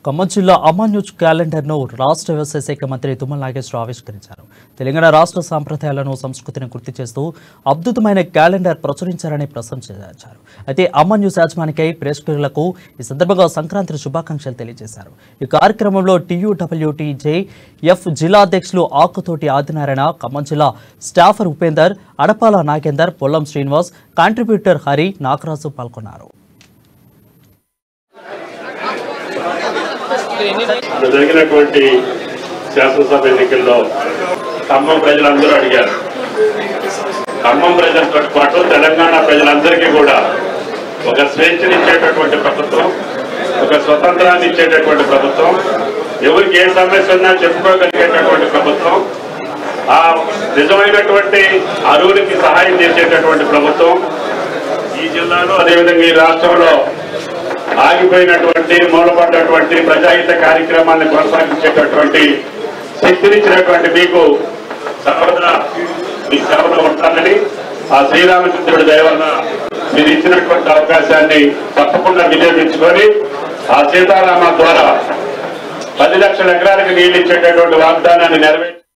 ఖమ్మం జిల్లా అమాన్యూజ్ క్యాలెండర్ను రాష్ట్ర వ్యవసాయ శాఖ మంత్రి తుమ్మల నాగేశ్వరరావు ఆవిష్కరించారు. తెలంగాణ రాష్ట్ర సాంప్రదాయాలను సంస్కృతిని గుర్తు చేస్తూ అద్భుతమైన క్యాలెండర్ ప్రచురించారని ప్రశంసించారు. అయితే అమాన్యూజ్ యాజమానికై ప్రేక్షకులకు ఈ సందర్భంగా సంక్రాంతి శుభాకాంక్షలు తెలియజేశారు. ఈ కార్యక్రమంలో TUWTJF జిల్లా అధ్యక్షులు ఆకుతోటి ఆదినారాయణ, ఖమ్మం జిల్లా స్టాఫర్ ఉపేందర్, అడపాల నాగేందర్, పొల్లం శ్రీనివాస్, కాంట్రిబ్యూటర్ హరి, నాగరాజు పాల్గొన్నారు. జరిగినటువంటి శాసనసభ ఎన్నికల్లో ఖమ్మం ప్రజలందరూ అడిగారు. ఖమ్మం ప్రజలతో పాటు తెలంగాణ ప్రజలందరికీ కూడా ఒక స్వేచ్ఛనిచ్చేటటువంటి ప్రభుత్వం, ఒక స్వతంత్రాన్ని ఇచ్చేటటువంటి ప్రభుత్వం, ఎవరికి ఏ సమస్య ఉన్నా చెప్పుకోగలిగేటటువంటి ప్రభుత్వం, ఆ నిజమైనటువంటి అరువులకి సహాయం చేసేటటువంటి ప్రభుత్వం ఈ జిల్లాలో, అదేవిధంగా ఈ రాష్ట్రంలో ఆగిపోయినటువంటి మూలపడ్డటువంటి ప్రజాహిత కార్యక్రమాన్ని కొనసాగించేటటువంటి శక్తినిచ్చినటువంటి మీకు సర్వదా మీ సేవలో ఉంటానని, ఆ శ్రీరామచంద్రుడి దయ వల్ల మీరు ఇచ్చినటువంటి అవకాశాన్ని తప్పకుండా వినియోగించుకొని ఆ సీతారామ ద్వారా 10 లక్షల ఎకరాలకు నీళ్లు ఇచ్చేటటువంటి వాగ్దానాన్ని నెరవేర్చి